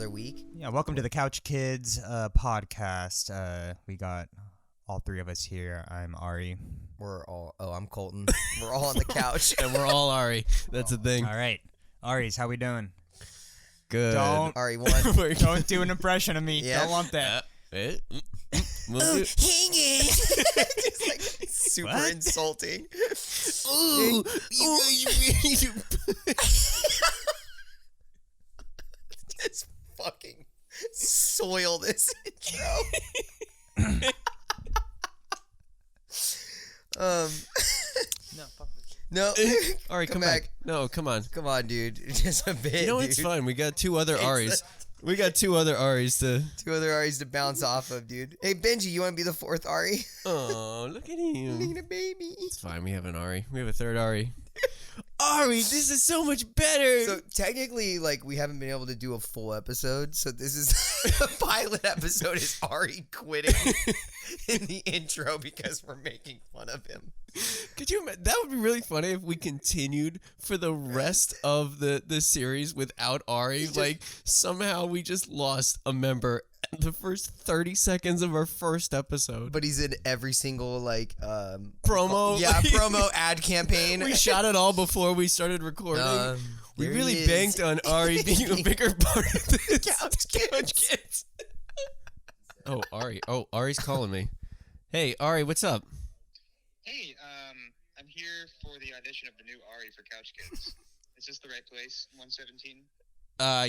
another week. Yeah, welcome to the Couch Kids podcast. We got all three of us here. I'm Ari. I'm Colton. We're all on the couch. And we're all Ari. That's the thing. All right. Aries, how we doing? Good. Ari, one. Don't do an impression of me. Yeah. Don't want that. Hang it. It's like super What? insulting. Ooh. Just fucking soil this intro. No, fuck this. No. Ari, come back. No, come on. Come on, dude. Just a bit. You know, dude. it's fine. We got two other It's Aris. We got two other Aris to... Two other Aris to bounce off of, dude. Hey, Benji, you want to be the fourth Ari? Oh, look at Look him. at a baby. It's fine. We have an Ari. We have a third Ari. Ari, this is so much better. So technically, like, we haven't been able to do a full episode. So this is the pilot episode is Ari quitting in the intro because we're making fun of him. Could you imagine? That would be really funny if we continued for the rest of the series without Ari. Like, somehow we just lost a member at the first 30 seconds of our first episode. But he's in every single, like, Promo. yeah, promo ad campaign. We shot it all before we started recording. We there really he is. banked on Ari being a bigger part of this. Couch Kids. Oh, Ari. Oh, Ari's calling me. Hey, Ari, what's up? Hey, I'm here for the audition of the new Ari for Couch Kids. Is this the right place? 117?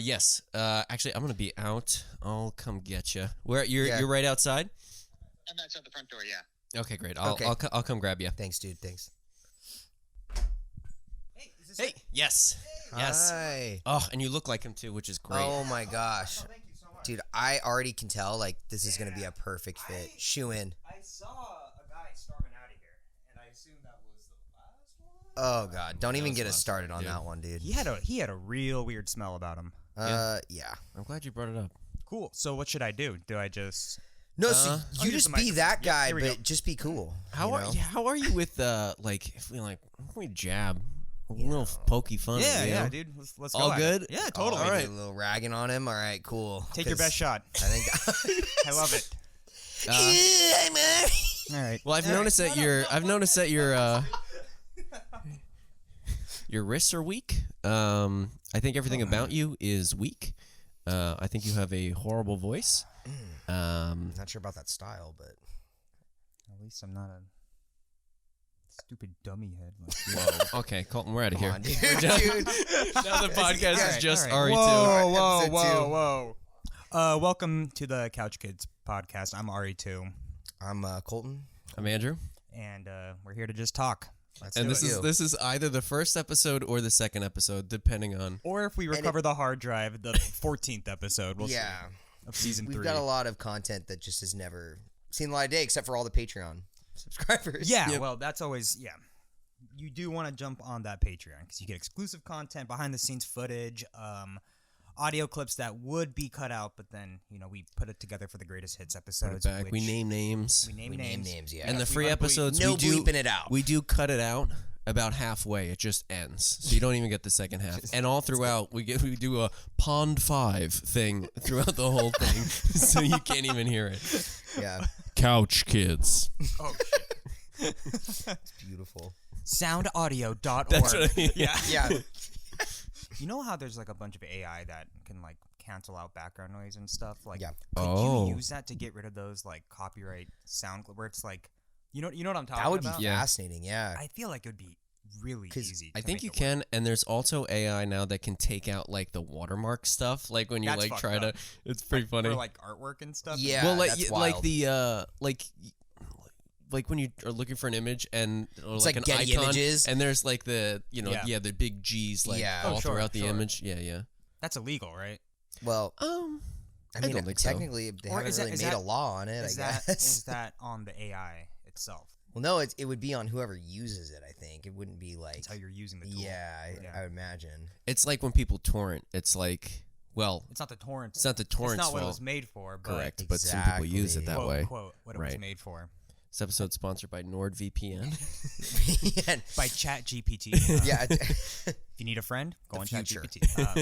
Yes. Actually, I'm gonna be out. I'll come get you. Where you're Yeah. you're right outside? I'm outside the front door, yeah. Okay, great. I'll Okay. I'll come grab you. Thanks, dude. Thanks. Hey. Yes. Yes. Hi. Oh, and you look like him too, which is great. Oh my gosh. Dude, I already can tell, like, this is going to be a perfect fit. Shoe in. I saw a guy storming out of here, and I assumed that was the last one. Oh, God. Don't even was get us last started one, on dude. that one, dude. He had a real weird smell about him. Yeah. I'm glad you brought it up. Cool. So what should I do? Do I just... No, so I'll you use just the be microphone. that Yeah, guy, here we but go. just be cool. How you are know? how are you with like if we jab a little pokey fun? Yeah, you yeah, know? dude. Let's All go at good? it. Yeah, Oh, totally. we All did right. a little ragging on him. All right, cool. Take your 'Cause best shot. I think. I love it. I'm Ari. All right. Well, I've noticed that your wrists are weak. I think everything about you is weak. I think you have a horrible voice. Not sure about that style, but At least I'm not a stupid dummy head. Like you. Whoa. Okay, Colton, we're out of come here. on, dude. Dude. Now the podcast All is right, just All Ari right. too. Whoa, too. whoa, Episode whoa, whoa. Welcome to the Couch Kids podcast. I'm Ari too, I'm Colton. I'm Andrew, and we're here to just talk. Let's and do this it. is either the first episode or the second episode, depending on. Or if we recover the hard drive, the 14th episode. We'll see, of season We've 3. got a lot of content that just has never seen the light of day, except for all the Patreon subscribers. Yeah, Yep. well, that's always You do want to jump on that Patreon because you get exclusive content, behind the scenes footage, audio clips that would be cut out, but then we put it together for the greatest hits Put it episodes. back. We which- name names. We name We names. name names, yeah. And the we free might bleep- episodes, no we do bleeping it out. We do cut it out about halfway. It just ends, so you don't even get the second half. And all throughout, we do a Pond 5 thing throughout the whole thing, so you can't even hear it. Yeah, Couch Kids. Oh shit! it's beautiful. Soundaudio.org. That's what I mean. Yeah. Yeah, You know how there's like a bunch of AI that can like cancel out background noise and stuff? Like, Yeah. could Oh. you use that to get rid of those like copyright sound where it's like, you know what I'm talking that would be about? Yeah. fascinating. Yeah, I feel like it would be really 'Cause easy. I to think make you it work. can, and there's also AI now that can take out like the watermark stuff. Like when you That's like fucked try to, up. it's pretty funny. For like artwork and stuff. Yeah. well, like that's like wild. the like when you are looking for an image and or It's like like an Getty icon, Images. and there's like the Yeah. the big G's like Yeah. all Oh, sure, throughout the sure. image. Yeah. That's illegal, right? well, I I mean, don't think so. technically, they Or haven't is that- really is made that- a law on it. Is I that guess. is that on the AI itself? Well, no, it would be on whoever uses it. I think it wouldn't be like. That's how you're using the tool. Yeah, Yeah. I would imagine. It's like when people torrent. It's like, well, It's not the torrent. it's not the torrent's It's not what it fault. was made for. But Correct, but some people use it Exactly. that quote, way. quote, what it was Right. made for. This episode sponsored by NordVPN. Yeah. By ChatGPT. Yeah. If you need a friend, go The on future. ChatGPT.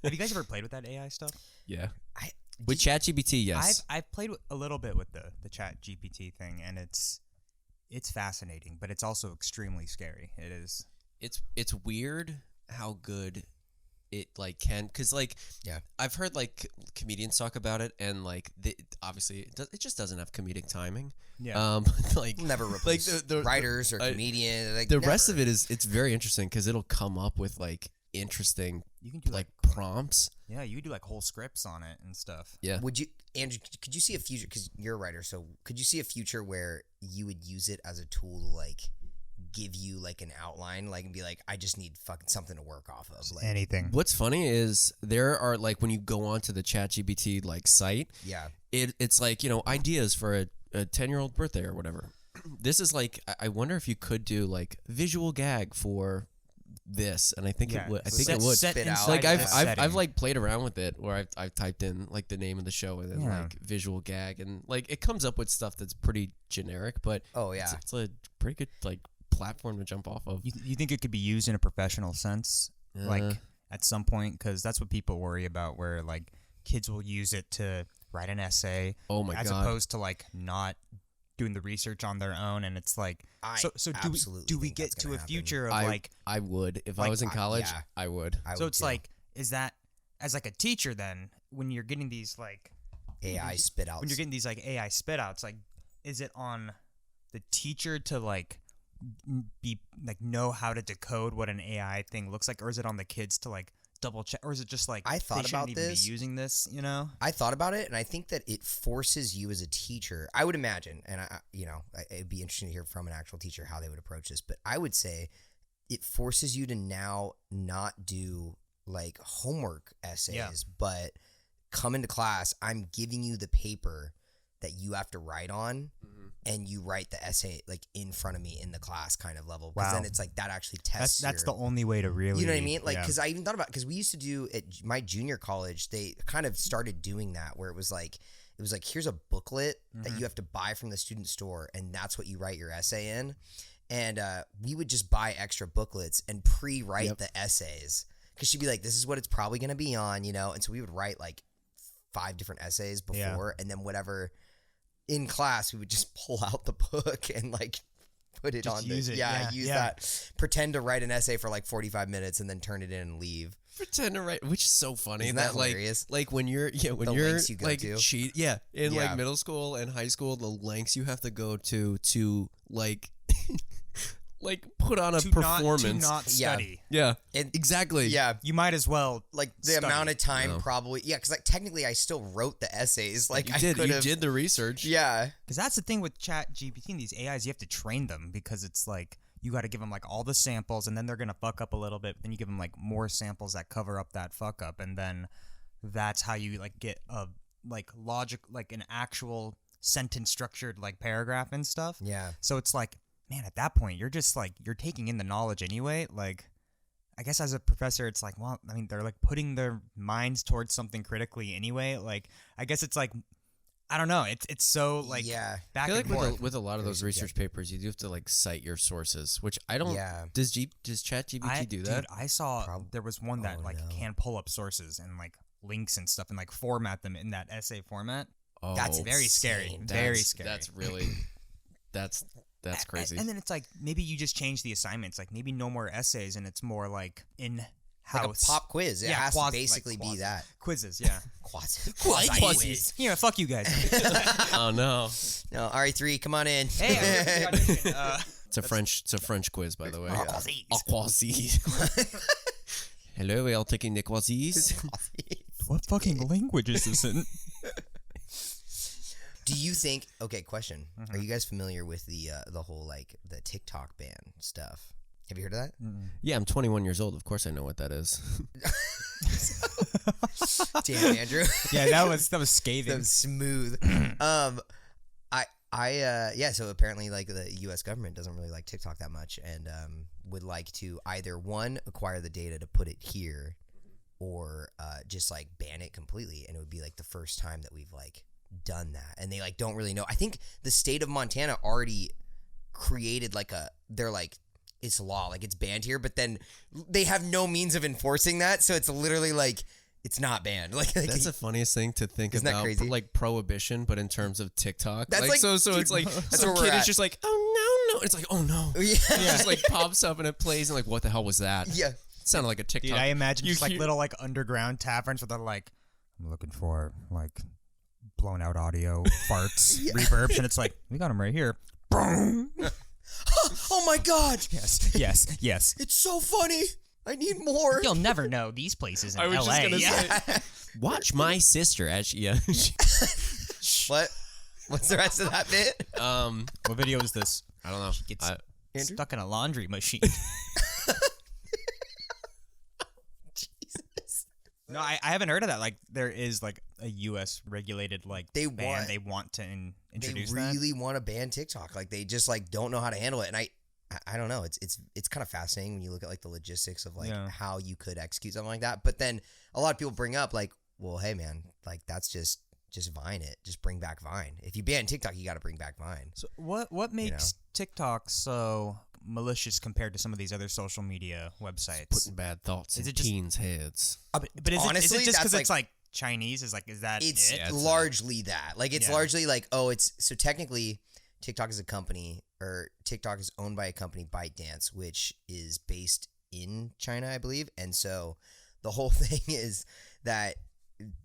Have you guys ever played with that AI stuff? Yeah. I- With ChatGPT, yes. I've played a little bit with the ChatGPT thing, and it's fascinating, but it's also extremely scary. It is. It's weird how good it like can, because like Yeah. I've heard like comedians talk about it, and like obviously it just doesn't have comedic timing. Yeah. Like We'll never replace the writers or comedians. Like, the rest never. of it is it's very interesting because it'll come up with like interesting You can do like like prompts. yeah, you can do like whole scripts on it and stuff. Yeah. Would you, Andrew? Could you see a future? Because you're a writer, so could you see a future where you would use it as a tool to like give you like an outline, like and be like, I just need fucking something to work off of. Like, Anything. What's funny is there are like when you go onto the ChatGPT like site, yeah, it's like, you know, ideas for a 10-year-old birthday or whatever. This is like I wonder if you could do like visual gag for this, and I think it would. I think it would. Set Spit out. inside Like the I've setting. like played around with it where I've typed in like the name of the show and then Yeah. like visual gag, and like it comes up with stuff that's pretty generic, but oh yeah, it's a pretty good like platform to jump off of. You think it could be used in a professional sense, like at some point? Because that's what people worry about, where like kids will use it to write an essay, Oh my as god. opposed to like not doing the research on their own. And it's like, I so absolutely do we think get that's to gonna a happen. future of I like? I would if I like, was in college. yeah. I would. I So would it's too. like, is that as like a teacher then when you're getting these like AI spit outs. when you're getting these like AI spit outs, like is it on the teacher to like be like know how to decode what an AI thing looks like, or is it on the kids to like double check, or is it just like I thought they shouldn't about even this. be using this, you know? I thought about it, and I think that it forces you as a teacher. I would imagine, and it'd be interesting to hear from an actual teacher how they would approach this. But I would say it forces you to now not do like homework essays, but come into class. I'm giving you the paper that you have to write on, and you write the essay like in front of me in the class kind of level. Because then Wow. it's like that actually tests. That's your, the only way to really, you know what I mean? Like, yeah. because I even thought about, because we used to do at my junior college, they kind of started doing that where it was like, here's a booklet that you have to buy from the student store, and that's what you write your essay in. And we would just buy extra booklets and pre-write the essays, because she'd be like, this is what it's probably going to be on, you know? And so we would write like 5 different essays before, and then whatever in class, we would just pull out the book and like put it Just on use the, it, use yeah. that, pretend to write an essay for like 45 minutes and then turn it in and leave. Pretend to write, which is so funny. Isn't that like hilarious? like when you're when The you're lengths you go like to. cheat in Yeah. like middle school and high school, the lengths you have to go to like like put on a to performance. not Yeah. study. Yeah, And exactly. yeah, You might as well like the study. amount of time No. probably, because like technically I still wrote the essays. Like you I did could you have, did the research. yeah, Because that's the thing with Chat GPT and these AIs, you have to train them, because it's like you got to give them like all the samples, and then they're gonna fuck up a little bit. Then you give them like more samples that cover up that fuck up, and then that's how you like get a like logic, like an actual sentence structured like paragraph and stuff. yeah. So it's like, man, at that point, you're just like you're taking in the knowledge anyway. Like, I guess as a professor, it's like, well, I mean, they're like putting their minds towards something critically anyway. Like, I guess it's like, I don't know. It's so like Yeah. I back feel and like forth. with a lot of Very those research papers, you do have to like cite your sources, which I don't. Yeah. Does ChatGPT do that? Dude, I saw there was one that Oh, like no. can pull up sources and like links and stuff and like format them in that essay format. Oh, That's Very scary. insane. Very that's- scary. That's really that's crazy. And then it's like maybe you just change the assignments. Like maybe no more essays, and it's more like in Like house a pop quiz. It has quasi- to basically like be quasi- that. quizzes. Yeah. Quasi-quiz. Yeah. Fuck you guys. Oh no, No, RE3, come on in. Hey, I'm gonna audition. it's a French quiz, by the way. Quasis. Quasis. Hello, we are taking the quasis. What fucking language is this in? Do you think? Okay, question. Mm-hmm. Are you guys familiar with the whole like the TikTok ban stuff? Have you heard of that? Yeah, I'm 21 years old. Of course, I know what that is. Damn, Andrew. Yeah, that was That scathing. was smooth. Yeah. So apparently, like the U.S. government doesn't really like TikTok that much, and would like to either one acquire the data to put it here, or just like ban it completely. And it would be like the first time that we've like done that, and they like don't really know. I think the state of Montana already created like they're like it's law, like it's banned here, but then they have no means of enforcing that, so it's literally like it's not banned. Like That's the funniest thing to think Isn't that about, crazy? like prohibition, but in terms of TikTok. That's like, like- so dude, it's like that's some where we're kid is at. just like, oh no. It's like, oh no. yeah. It just like pops up and it plays and like, what the hell was that? Yeah. It sounded like a TikTok. Dude, I imagine You just like hear- little like underground taverns where they're like, I'm looking for like blown out audio farts, reverbs, and it's like, we got them right here. Boom. Oh my god, Yes. it's so funny. I need more. You'll never know these places in I was LA. just gonna Yeah. say, watch my sister as she, What? What's the rest of that bit? What video is this? I don't know. Gets Andrew? stuck in a laundry machine. Jesus. No, I haven't heard of that. Like, there is like a U.S. regulated like They ban. want- They want to They introduce that. really want to ban TikTok. Like they just like don't know how to handle it. And I don't know. It's kind of fascinating when you look at like the logistics of like Yeah. how you could execute something like that. But then a lot of people bring up like, well, hey man, like that's just Vine it. Just bring back Vine. If you ban TikTok, you got to bring back Vine. So what makes TikTok so malicious compared to some of these other social media websites? Putting bad thoughts Is in it just- teens' heads. But is honestly, it just because that's it's like Chinese? Is that It's it? Yeah, it's largely that. Like it's Yeah. largely like, oh, it's so technically TikTok is a company, or TikTok is owned by a company, ByteDance, which is based in China, I believe. And so the whole thing is that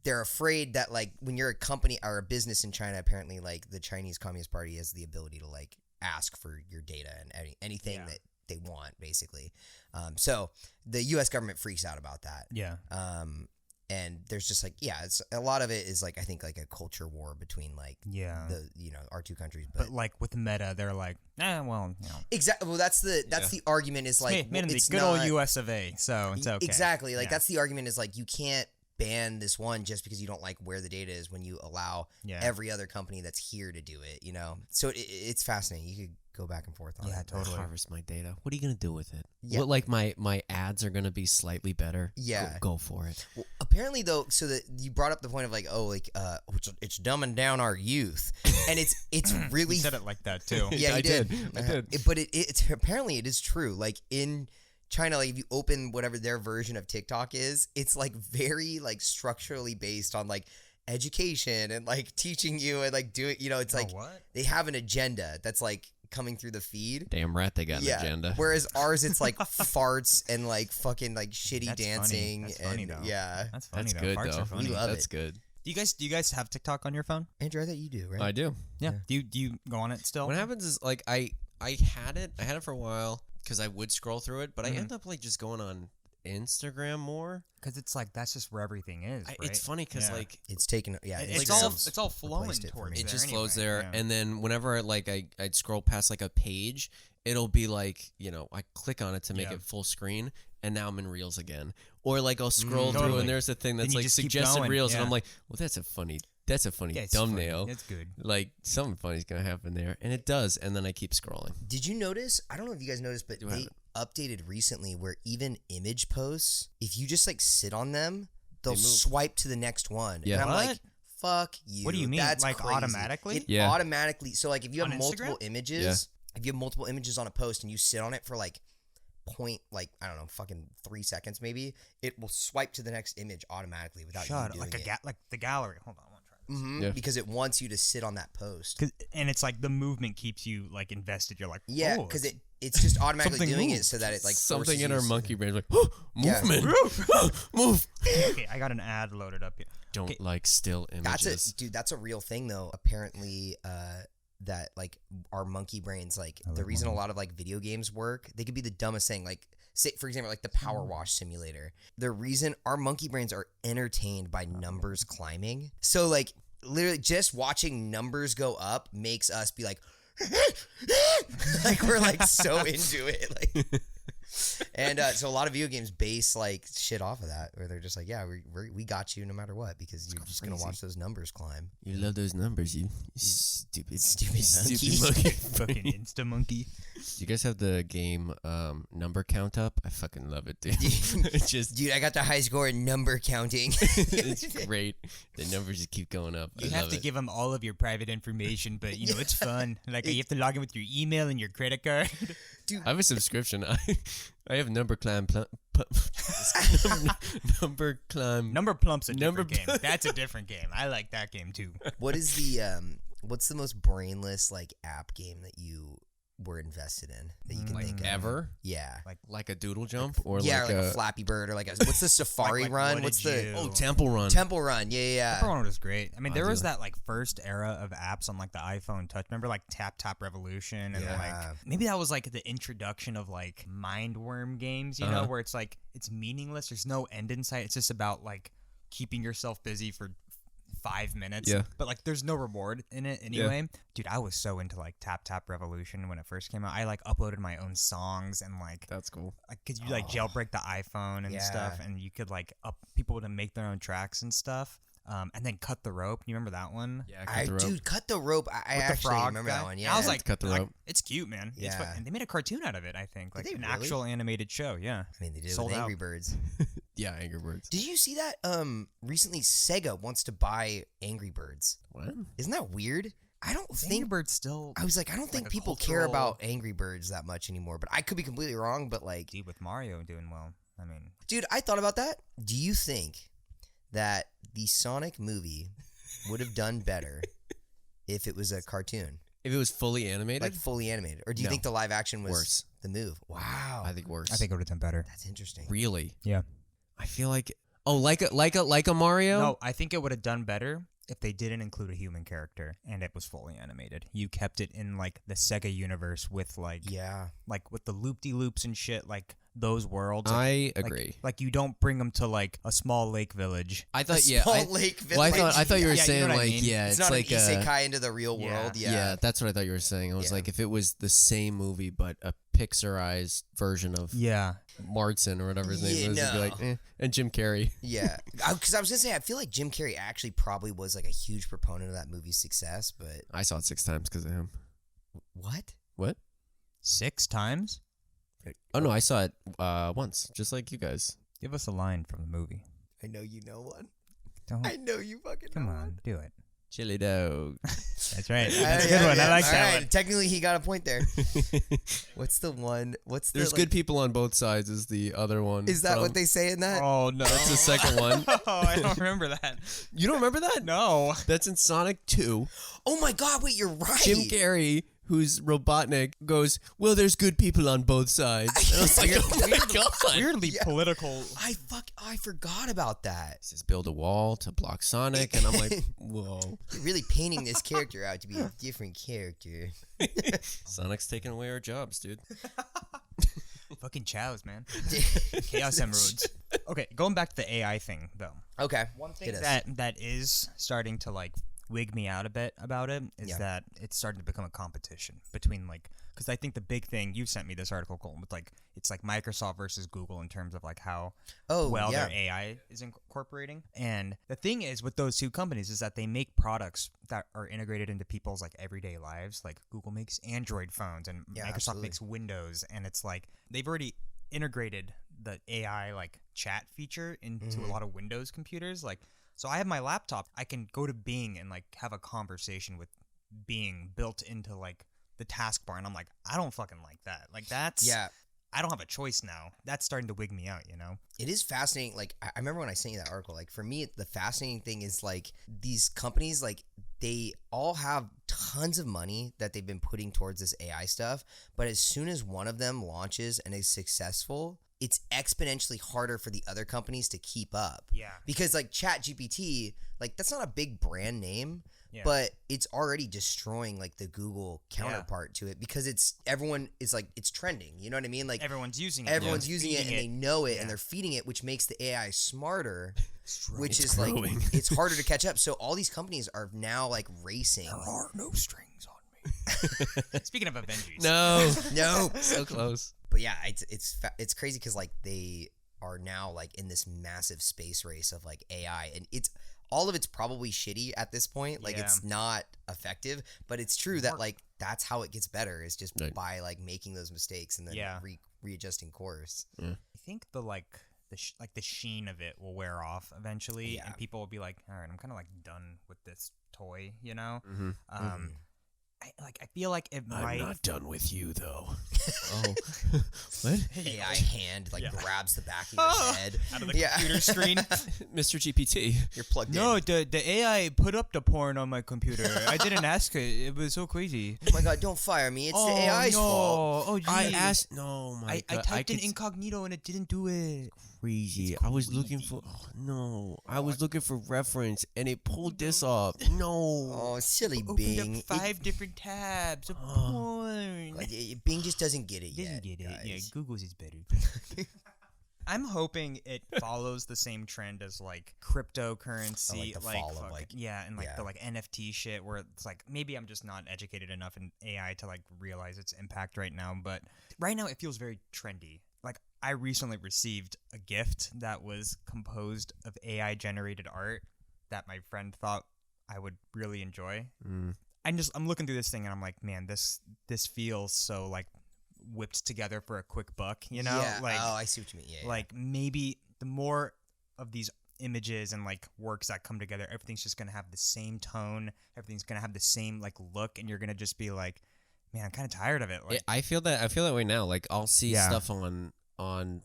they're afraid that like when you're a company or a business in China, apparently like the Chinese Communist Party has the ability to like ask for your data and anything Yeah. that they want, basically. So the U.S. government freaks out about that. Yeah. And there's just like, yeah, it's a lot of it is like, I think like a culture war between like Yeah. our two countries. But But like with Meta, they're like, well, you know, exactly. Well, that's the argument is like, made in the it's good not, old U.S. of A. So it's okay. Exactly. Like Yeah. that's the argument is like, you can't ban this one just because you don't like where the data is when you allow Yeah. every other company that's here to do it, you know? So it's fascinating. You could go back and forth on Yeah, it. totally. Harvest my data. What are you gonna do with it? Yeah. What, like my ads are gonna be slightly better. Yeah. Go for it. Well, apparently though, so that you brought up the point of like, oh, like it's dumbing down our youth, and it's really You said it like that too. yeah, I you did. did. I did. But it's apparently it is true. Like in China, like if you open whatever their version of TikTok is, it's like very like structurally based on like education and like teaching you and like doing, you know, it's like what? they have an agenda that's like coming through the feed. Damn right, they got an agenda. Whereas ours, it's like farts and like fucking like shitty That's funny. dancing. That's funny, and though. yeah. That's funny. That's though. good Farts though. Are funny. We love That's it. good. Do you guys have TikTok on your phone? Andrew, I thought you do, right? I do. Yeah. Do you go on it still? What happens is like I had it for a while because I would scroll through it, but I end up like just going on Instagram more. Because it's like that's just where everything is. Right? It's funny because Yeah. like It's taken, yeah. it's Instagram's all flowing replaced it for towards me. it there just flows anyway, there, yeah. and then whenever I'd scroll past like a page, it'll be like, you know, I click on it to make Yeah. it full screen, and now I'm in Reels again. Or like I'll scroll through Totally. and there's a thing that's you like just keep suggested going, Reels, and yeah. I'm like, well, that's a funny Yeah, it's thumbnail. funny. It's good. Like something funny's gonna happen there, and it does, and then I keep scrolling. Did you notice? I don't know if you guys noticed, but Do they updated recently where even image posts, if you just like sit on them, they'll They move. swipe to the next one. Yeah. And I'm What? like, fuck you. What do you mean? That's Like, crazy. automatically? It Yeah. automatically. So like if you have On multiple Instagram? images, if you have multiple images on a post and you sit on it for like I don't know, fucking 3 seconds maybe, it will swipe to the next image automatically without Shut you like doing it. like the gallery. Hold on, I want to try this. Yeah. Because it wants you to sit on that post. And it's like the movement keeps you like invested. You're like, Yeah, oh, because it's just automatically Something doing it moved. so that it like Something forces in you our to- monkey brain like, oh, Yeah. movement, move. okay, I got an ad loaded up here. Don't Okay. like still images. That's a real thing though. Apparently, that like our monkey brains, like the reason a lot of like video games work, they could be the dumbest thing. Like say for example, like the Power Wash Simulator. The reason our monkey brains are entertained by numbers climbing. So like literally just watching numbers go up makes us be like, like we're like so into it, like. And so a lot of video games base like shit off of that, where they're just like, yeah, we got you no matter what, because you're just gonna watch those numbers climb. You love those numbers, you stupid monkey. monkey. Fucking Insta Monkey. Do you guys have the game number count up? I fucking love it, dude. It's just Dude, I got the high score in number counting. it's great. The numbers just keep going up. You I have love to it. give them all of your private information, but you know it's fun. Like you have to log in with your email and your credit card. I have a subscription. I have number climb. Number climb. Number Plump's a Number different game. That's a different game. I like that game too. What is the what's the most brainless like app game that you were invested in that you can Like think of? ever? Yeah. Like a doodle jump or Yeah, like, like a Flappy Bird, or like what's the Safari Like, Run? what What's did the you- oh, Temple Run. Temple Run? Yeah. Everyone was great. I mean, there I was do. that like first era of apps on like the iPhone Touch. Remember like Tap Revolution and Yeah. like maybe that was like the introduction of like Mindworm games, you know, where it's like it's meaningless. There's no end in sight. It's just about like keeping yourself busy for 5 minutes. Yeah. But like there's no reward in it anyway. Dude, I was so into like Tap Revolution when it first came out. I like uploaded my own songs and like That's cool. could you like jailbreak the iPhone and stuff, Yeah. and you could like people to make their own tracks and stuff. And then Cut the Rope. You remember that one? Yeah, Dude, Cut the Rope. I With the actually frog remember guy? that one. Yeah. I was like, Cut the Rope. It's cute, man. It's Yeah. and they made a cartoon out of it. I think like they an really? actual animated show. Yeah. I mean, they did it sold with out. Angry Birds. Yeah, Angry Birds. Did you see that? Recently, Sega wants to buy Angry Birds. What? Isn't that weird? I don't Angry think. Birds still. I was like, I don't think a people care cultural- about Angry Birds that much anymore. But I could be completely wrong. But like, Dude, with Mario doing well. I mean, dude, I thought about that. Do you think that the Sonic movie would have done better if it was a cartoon, If it was fully animated, like fully animated, or do you No. think the live action was Worse. the move? Wow, I think worse. I think it would have done better. that's interesting. really. Yeah. I feel like like a Mario. No, I think it would have done better if they didn't include a human character and it was fully animated. You kept it in like the Sega universe with like Yeah, like with the loop-de-loops and shit, like those worlds. Like, I like- agree. Like you don't bring them to like a small lake village. I thought A yeah. small lake well, I village. thought you were Yeah, you know saying what I like mean. yeah, it's it's not like an isekai into the real Yeah. world. yeah, that's what I thought you were saying. I was Yeah. like, if it was the same movie but a Pixarized version of Yeah. Martin or whatever his name Yeah, was, it'd be like, no. and Jim Carrey. Yeah, because I was gonna say I feel like Jim Carrey actually probably was like a huge proponent of that movie's success, but I saw it 6 times because of him. what? What? 6 times? Oh no, I saw it once, just like you guys. Give us a line from the movie. I know you know one. Don't. I know you fucking Come know on, one. do it. Chili dog. That's right. Yeah, That's a good yeah, one. yeah. I like All that right, one. technically, he got a point there. What's the one? What's the There's like, good people on both sides. Is the other one? Is that from- what they say in that? Oh no. That's the second one. Oh, I don't remember that. You don't remember that? No. That's in Sonic 2. Oh my God! Wait, you're right. Jim Carrey, who's Robotnik, goes, "Well, there's good people on both sides." And I was like, "Oh my god!" Weirdly Yeah. political. I forgot about that. He says, "Build a wall to block Sonic," and I'm like, "Whoa!" You're really painting this character out to be a different character. Sonic's taking away our jobs, dude. Fucking chows, man. Chaos Emeralds. Okay, going back to the AI thing though. Okay. One Hit thing us. that is starting to like wig me out a bit about it is Yeah. that it's starting to become a competition between like, because I think the big thing, you sent me this article, Colton, with like it's like Microsoft versus Google in terms of like how Oh, well yeah. their AI is incorporating. And the thing is with those two companies is that they make products that are integrated into people's like everyday lives. Like Google makes Android phones and Yeah, Microsoft absolutely. makes Windows, and it's like they've already integrated the AI like chat feature into Mm-hmm. a lot of Windows computers. Like, so I have my laptop, I can go to Bing and like have a conversation with Bing built into like the taskbar, and I'm like, I don't fucking like that. Like that's Yeah. I don't have a choice now. That's starting to wig me out, you know? It is fascinating. Like, I remember when I sent you that article, like, for me, the fascinating thing is, like, these companies, like, they all have tons of money that they've been putting towards this AI stuff. But as soon as one of them launches and is successful, it's exponentially harder for the other companies to keep up. Yeah. Because, like, ChatGPT, like, that's not a big brand name. Yeah. But it's already destroying like the Google counterpart to it because everyone is like it's trending. You know what I mean? Like Everyone's using it. everyone's Yeah. using it and Feeding they know it Yeah. and they're feeding it, which makes the AI smarter, which It's is growing. like it's harder to catch up. So all these companies are now like racing. There are no strings on me. Speaking of Avengers. No, No, so close. but yeah, it's crazy because like they are now like in this massive space race of like AI, and it's all of it's probably shitty at this point. Like it's not effective, but it's true that like that's how it gets better is just by like making those mistakes and then readjusting course. I think the the sheen of it will wear off eventually, and people will be like, all right, I'm kind of like done with this toy, you know. I feel like it might. I'm not done with you though. Oh, what? AI hand grabs the back of your head out of the computer screen. Mr. GPT, you're plugged in. No, the AI put up the porn on my computer. I didn't ask it. It was so crazy. Oh my god, don't fire me. It's the AI's fault. Oh, geez. I asked. No, my I God. typed in incognito and it didn't do it. Crazy. I was looking for. Oh, no, I was looking for reference and it pulled this up. No. Oh, silly Opened Bing. up 5 different tabs of porn. Bing just doesn't get it yet. Doesn't get it. Guys. Yeah, Google's is better. I'm hoping it follows the same trend as like cryptocurrency, the fall of the like NFT shit, where it's like maybe I'm just not educated enough in AI to like realize its impact right now. But right now it feels very trendy. Like I recently received a gift that was composed of AI generated art that my friend thought I would really enjoy. I'm looking through this thing and I'm like, man, this feels so like whipped together for a quick buck, you know? Yeah. Like, I see what you mean. Yeah. like maybe the more of these images and like works that come together, everything's just gonna have the same tone, everything's gonna have the same like look, and you're gonna just be like, man, I'm kind of tired of it. Like, I feel that way now. Like I'll see stuff on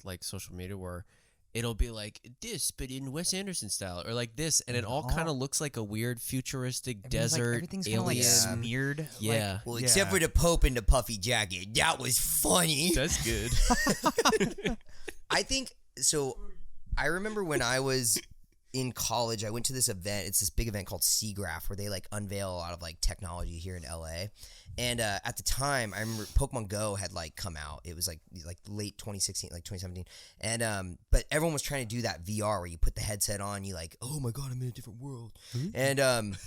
like social media where it'll be like this, but in Wes Anderson style, or like this, and it all kind of looks like a weird futuristic desert everything's alien. like smeared. Yeah. Well, except for the Pope in the puffy jacket. That was funny. That's good. I think so. I remember when I was in college, I went to this event. It's this big event called SIGGRAPH where they like unveil a lot of like technology here in LA. And at the time, I remember Pokemon Go had like come out. It was like late 2016, like 2017. And but everyone was trying to do that VR where you put the headset on, you like, oh my god, I'm in a different world. And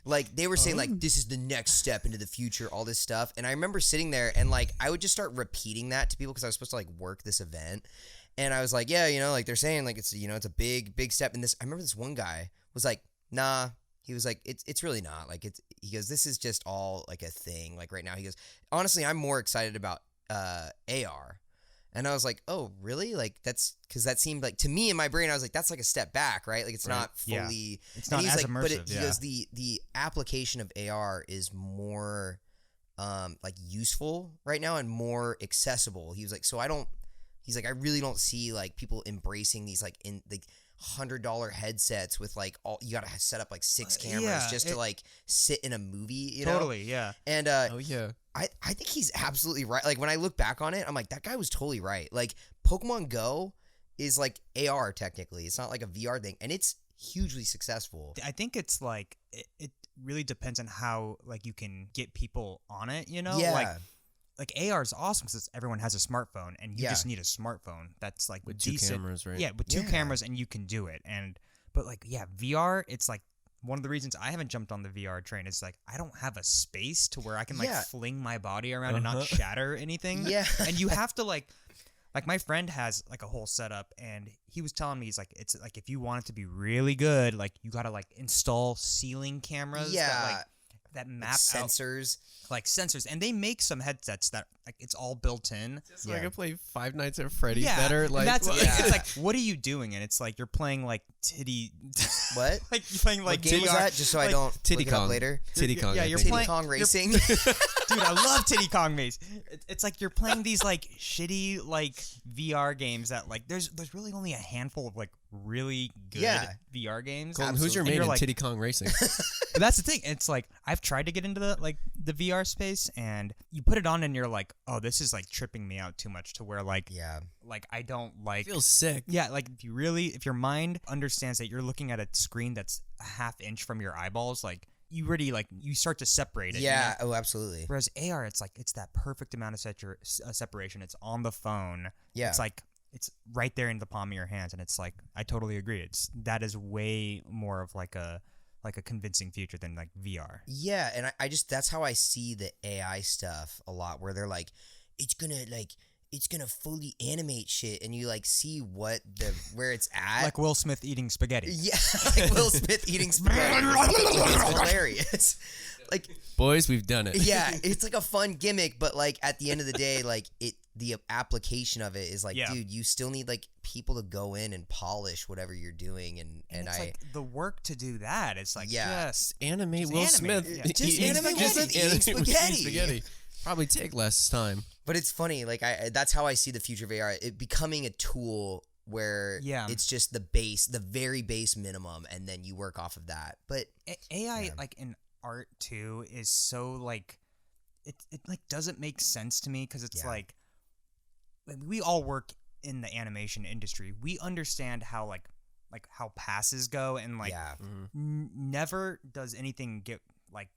like they were saying like this is the next step into the future, all this stuff. And I remember sitting there and like I would just start repeating that to people because I was supposed to like work this event. And I was like, yeah, you know, like they're saying like it's, you know, it's a big step. And this, I remember this one guy was like, nah. He was like, it's really not. Like, he goes, this is just all like a thing. Like right now, he goes, honestly, I'm more excited about AR. And I was like, oh, really? Like that's because that seemed like to me in my brain, I was like, that's like a step back, right? Like it's not fully. It's not as like, immersive. But he goes, the application of AR is more like useful right now and more accessible. He was like, so I don't. He's like, I really don't see like people embracing these like in the $100 headsets with like all you gotta set up like 6 cameras just to like sit in a movie, you know? Totally, yeah. And Oh yeah. I think he's absolutely right. Like when I look back on it, I'm like, that guy was totally right. Like Pokemon Go is like AR technically. It's not like a VR thing, and it's hugely successful. I think it's like it really depends on how like you can get people on it, you know? Yeah. Like AR is awesome because everyone has a smartphone, and you just need a smartphone that's like With 2 cameras, right? Yeah, with 2 cameras, and you can do it. But like, yeah, VR, it's like one of the reasons I haven't jumped on the VR train is like I don't have a space to where I can like fling my body around and not shatter anything. Yeah, and you have to like my friend has like a whole setup, and he was telling me he's like it's like if you want it to be really good, like you got to like install ceiling cameras. That map like sensors. Like sensors, and they make some headsets that like it's all built in. Just so I can play Five Nights at Freddy's better. Like it's like, what are you doing? And it's like you're playing like titty. What? Like you're playing like what game was that? Just so I don't Titty look it Kong up later. Titty Kong. Yeah, you're Titty playing Kong Racing. Dude, I love Titty Kong Maze. It's like you're playing these like shitty like VR games that like there's really only a handful of like really good VR games. Colton, who's your main in Titty Kong Racing? But that's the thing. It's like I've tried to get into the VR space, and you put it on and you're like, oh, this is like tripping me out too much to where like like I don't like feels sick. Yeah, like if your mind understands that you're looking at a screen that's a half inch from your eyeballs, like you already like you start to separate it. Yeah, you know? oh absolutely. Whereas AR, it's like it's that perfect amount of separation. It's on the phone. Yeah, it's like it's right there in the palm of your hands, and it's like I totally agree. That is way more of like a convincing future than like VR. Yeah, and I just that's how I see the AI stuff a lot, where they're like, it's gonna like it's gonna fully animate shit, and you like see where it's at. Like Will Smith eating spaghetti. Yeah, like Will Smith eating spaghetti. It's hilarious. Like, Boys, we've done it. yeah, it's like a fun gimmick, but like at the end of the day, like the application of it is like, Yeah. dude, you still need like people to go in and polish whatever you're doing, and It's like the work to do that. It's like Yeah. just Animate Just Will animate Smith. it, yeah. Just eating animate Will spaghetti. Smith eating Animate spaghetti. Probably take less time. But it's funny, like that's how I see the future of AR. It becoming a tool where Yeah. it's just the very base minimum, and then you work off of that. But AI Yeah. like in art too is so like it like doesn't make sense to me because it's Yeah. like we all work in the animation industry. We understand how like how passes go and like yeah, never does anything get like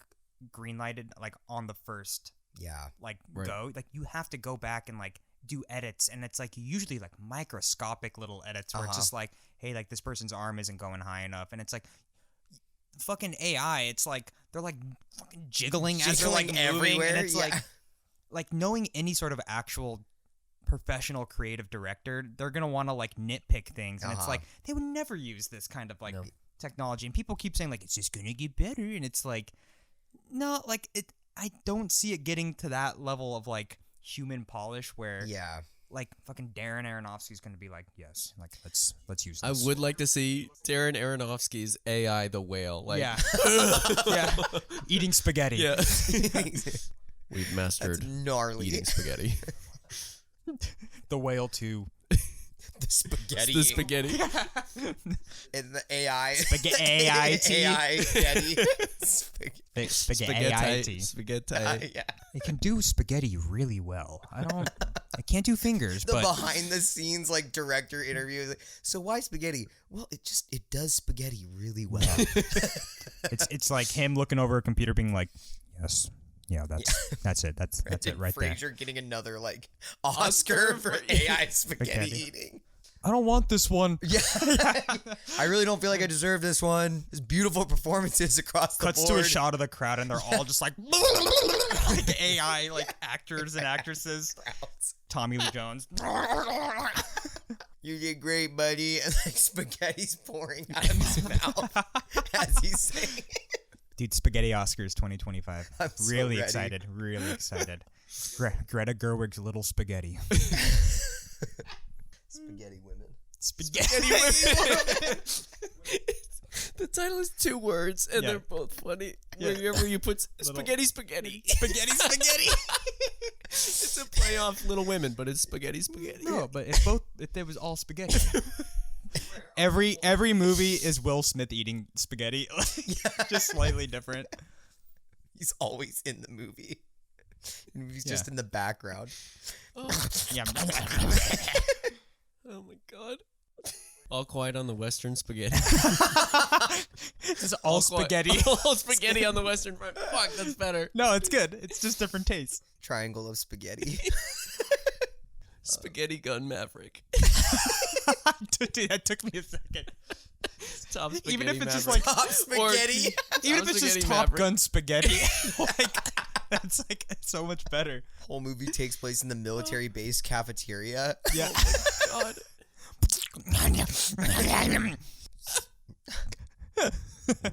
green lighted like on the first yeah, like Right. go. Like you have to go back and like do edits, and it's like usually like microscopic little edits where it's just like, hey, like this person's arm isn't going high enough, and it's like fucking AI. It's like they're like fucking jiggling as they're like Jiggling moving, everywhere, and it's yeah. like knowing any sort of actual professional creative director, they're gonna want to like nitpick things, and it's Uh-huh. like they would never use this kind of like Nope. technology, and people keep saying like it's just gonna get better, and it's like no, like it. I don't see it getting to that level of like human polish where yeah. like fucking Darren Aronofsky's gonna be like, yes, like let's use I this. would like to see Darren Aronofsky's AI the whale. Like, yeah, yeah, eating spaghetti. yeah. That's We've mastered gnarly. eating spaghetti. The whale too. The spaghetti. The spaghetti. And the AI. Spaghetti AIT. AI spaghetti. Spaghetti. Spaghetti. Spaghetti. Yeah. It can do spaghetti really well. I can't do fingers, The but behind the scenes like director interview is like, so why spaghetti? Well, it does spaghetti really well. it's like him looking over a computer being like, yes. Yeah, that's it. That's it right there. Fraser getting another like Oscar for AI spaghetti Spaghetti. eating. I don't want this one. Yeah. I really don't feel like I deserve this one. There's beautiful performances across the Cuts board. to a shot of the crowd, and they're all just like, like AI, like actors and actresses. Tommy Lee Jones. You did great, buddy. And like spaghetti's pouring out of his mouth as he's saying it. Dude, Spaghetti Oscars 2025. I'm so really ready. excited. Really excited. Greta Gerwig's Little Spaghetti. Spaghetti women. Spaghetti. The title is 2 words, and Yeah. they're both funny. Yeah. Wherever you put Little- spaghetti, spaghetti. Spaghetti. It's a play off Little Women, but it's spaghetti, spaghetti. No, but if there was all spaghetti. Every movie is Will Smith eating spaghetti, just slightly different. He's always in the movie. He's just Yeah. in the background. Oh, Yeah. oh my god. All Quiet on the Western Spaghetti. It's all Quiet- spaghetti. All spaghetti on the Western Front. Fuck, that's better. No, it's good. It's just different tastes. Triangle of spaghetti. Spaghetti Gun Maverick. Dude, that took me a second. Top spaghetti Even if it's just Maverick. Top spaghetti. Even Top if it's just Spaghetti Top Maverick. Gun spaghetti, like that's like so much better. Whole movie takes place in the military base cafeteria. Yeah. God.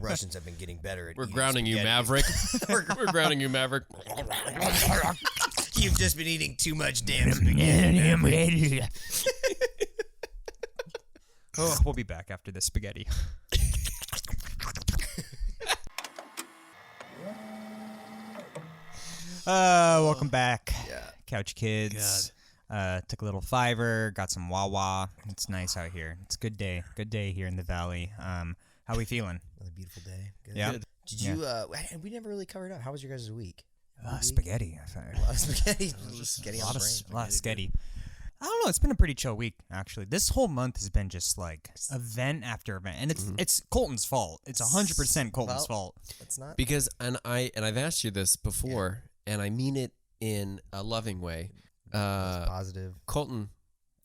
Russians have been getting better at We're eating grounding you, spaghetti. Maverick. We're grounding you, Maverick. You've just been eating too much damn spaghetti. Oh, we'll be back after this spaghetti. Welcome back. Yeah. Couch Kids. Took a little Fiverr, got some Wawa. It's nice out here. It's a good day. Good day here in the valley. How we feeling? Another beautiful day. Good. Yeah. Good. Did you? We never really covered out. How was your guys' week? Spaghetti. A lot of spaghetti. Just spaghetti A on lot the of brain. lot of spaghetti. I don't know. It's been a pretty chill week, actually. This whole month has been just like event after event, and it's Colton's fault. It's 100% Colton's Well, fault. It's not. Because I've asked you this before, and I mean it in a loving way. It's positive. Colton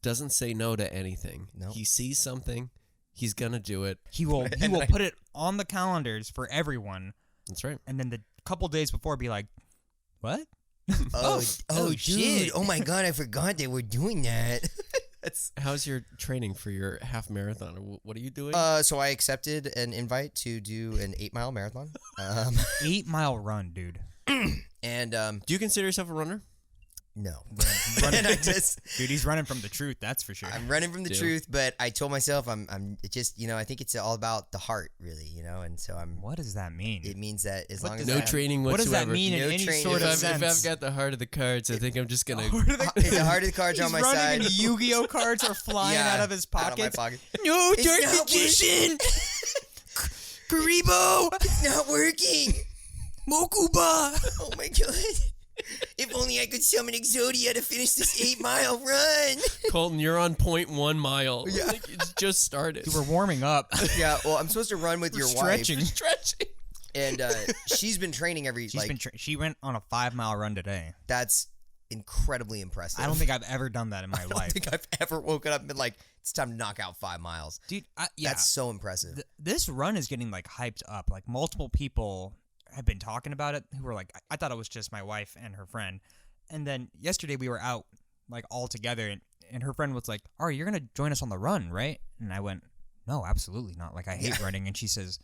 doesn't say no to anything. Nope. He sees something, he's gonna do it. He will put it on the calendars for everyone, That's right. and then the couple days before be like, "What? Oh, dude. shit. Oh my god, I forgot they were doing that. That's How's your training for your half marathon? Or what are you doing? so I accepted an invite to do an 8-mile marathon. 8-mile run, dude. And Do you consider yourself a runner? no. And I just Dude, he's running from the truth. That's for sure. I'm running from the Dude. truth, but I told myself I'm it just, I think it's all about the heart, really, and so What does that mean? it means that as What long does as No I- training What does whatsoever. that mean in No any training. sort If of I've, sense? if I've got the heart of the cards, I think I'm just gonna. If the heart of the cards He's on my running side. and Yu-Gi-Oh cards are flying Yeah, out of his out of my pockets. pocket. No, It's Dark not Magician! Karibo! It's not working. Mokuba! Oh my god. If only I could summon Exodia to finish this 8-mile run. Colton, you're on 0.1 mile. Yeah. Like, it's just started. Dude, we're warming up. Yeah, well, I'm supposed to run with your stretching. wife, Stretching. and she's been training every She went on a 5-mile run today. that's incredibly impressive. I don't think I've ever done that in my I don't life. think I've ever woken up and been like, it's time to knock out 5 miles. Dude, yeah. That's so impressive. This run is getting like hyped up. Like multiple people have been talking about it who were like, I thought it was just my wife and her friend. And then yesterday we were out like all together and her friend was like, Ari, you're going to join us on the run, right? And I went, no, absolutely not. Like I hate running. And she says,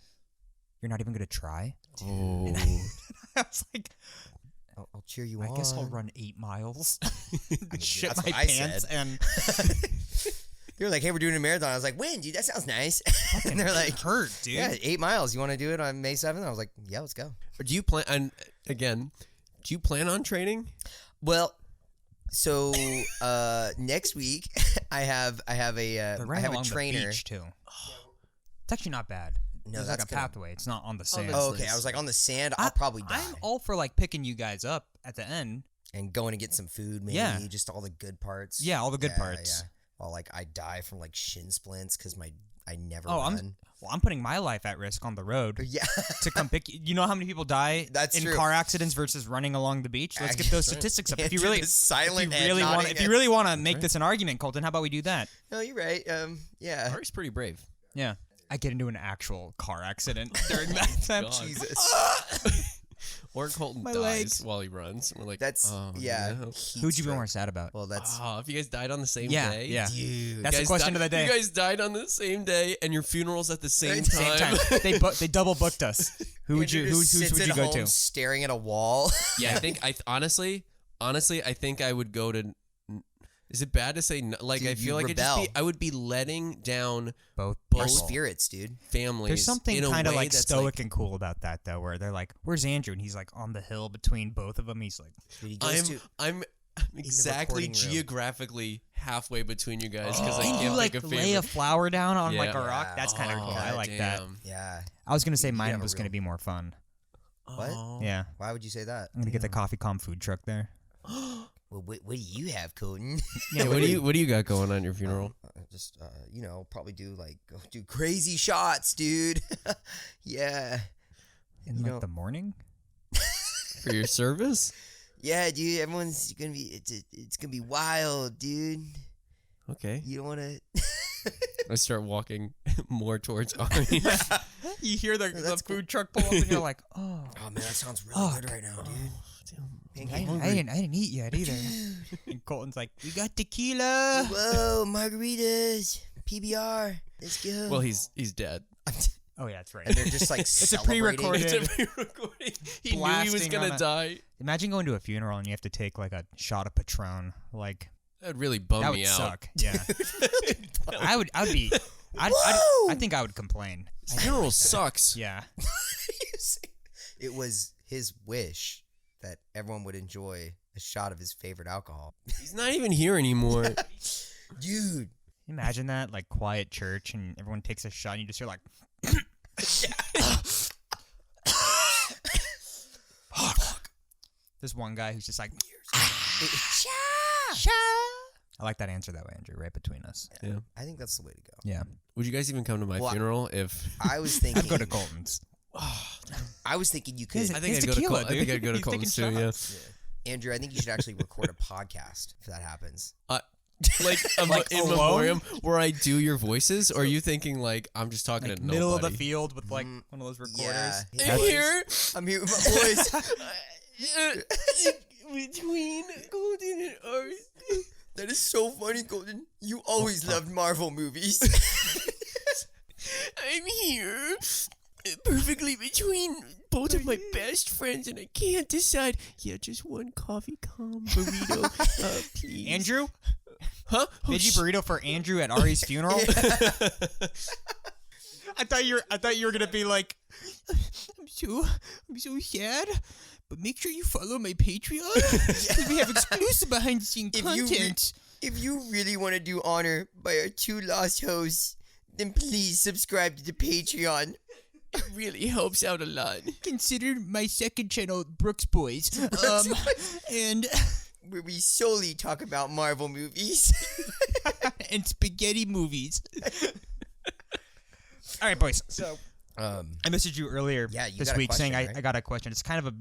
you're not even going to try? Oh. I was like, I'll cheer you I on. guess I'll run 8 miles. Shit that's my what I pants said. and They were like, hey, we're doing a marathon. I was like, when, dude? That sounds nice. And they're like, hurt, dude. yeah, 8 miles. You want to do it on May 7th? I was like, yeah, let's go. Do you plan? And again, do you plan on training? Well, so next week I have a They're I running have a along trainer. the beach too. It's actually not bad. No, There's that's like a gonna- pathway. It's not on the sand. Oh, okay. I was like, on the sand, I'll probably die. I'm all for like picking you guys up at the end. And going to get some food, maybe. Yeah. Just all the good parts. Yeah, all the good parts. Yeah. Well, like I die from like shin splints because I never Oh, run. I'm putting my life at risk on the road Yeah. to come pick you. You know how many people die That's in true. car accidents versus running along the beach? Let's get those statistics up. If you Andrew really, is silent and want, nodding if you really want to make this an argument, Colton, how about we do that? No, you're right. Yeah. Ari's pretty brave. Yeah, I get into an actual car accident during that time. God. Jesus. Or Colton My dies legs. while he runs. And we're like, That's oh, yeah. no. heat Who'd you be stroke. more sad about? Well, that's Oh, if you guys died on the same Yeah, day. yeah. dude. That's the guys question di- of the day. You guys died on the same day, and your funeral's at the same Same time. They double booked us. Who would you Andrew just who sits would you at go home to? staring at a wall. Yeah, I think honestly, I think I would go to. Is it bad to say no? Like Dude, I feel you'd like rebel. I would be letting down Both Our people. spirits, dude. families. There's something in a kind of way like that's stoic and cool about that, though, where they're like, "Where's Andrew?" And he's like on the hill between both of them. He's like, Dude, he goes to I'm exactly recording room. geographically halfway between you guys because I "Can can't you like think of lay a flower down on like a Yeah. rock?" That's kind of Oh, cool. I like that. damn. yeah. I was gonna say You mine have a was gonna real- be more fun. What? Oh. Yeah, Why would you say that? I'm gonna get the coffee com food truck there. Well, what do you have, Colton? Yeah, what do you got going on your funeral? Just probably do crazy shots, dude. Yeah. In You like know- the morning. For your service? Yeah, dude. Everyone's gonna be it's gonna be wild, dude. Okay. You don't want to. I start walking more towards Ari. You hear the That's food truck pull up, and you're like, "Oh, Oh man, that sounds really good right now, dude. I didn't eat yet either." And Colton's like, "We got tequila." Whoa, margaritas, PBR. Let's go. Well, he's dead. Oh yeah, that's right. and they're just like It's a celebrating. pre-recorded. It's a pre-recording. He knew he was Blasting gonna on a- die. Imagine going to a funeral and you have to take like a shot of Patron. Like That'd really bum that would me out. suck. Yeah, I would be. I Whoa! think I would complain. Funeral sucks. Yeah. It was his wish that everyone would enjoy a shot of his favorite alcohol. He's not even here anymore. Dude. Imagine that, like quiet church, and everyone takes a shot, and you just hear like. There's one guy who's just like. I like that answer that way, Andrew. Right between us. Yeah. I think that's the way to go. Yeah. Would you guys even come to my Well, funeral if? I was thinking. I'd go to Colton's. I was thinking you could. His- I think It's I'd go to. tequila, I think dude. I'd go to He's taking Colton's too. Yeah. shots. Andrew, I think you should actually record a podcast if that happens. Like, in alone? memoriam where I do your voices, or are you thinking like I'm just talking Like to middle of the nobody? field with like one of those recorders. Yeah. I'm here. I'm here with my boys. between Golden and Ari. That is so funny, Golden. You always loved Marvel movies. I'm here, perfectly between both of my best friends, and I can't decide. Yeah, just one coffee calm burrito, please. Andrew? Huh? Oh, Veggie burrito for Andrew at Ari's funeral? I thought you were gonna be like, I'm so sad. But make sure you follow my Patreon because we have exclusive behind the scene content. If you really want to do honor by our two lost hosts, then please subscribe to the Patreon. It really helps out a lot. Consider my second channel, Brooks Boys, and Where we solely talk about Marvel movies. and spaghetti movies. All right, boys. So I messaged you earlier this got a week saying question, right? I got a question. It's kind of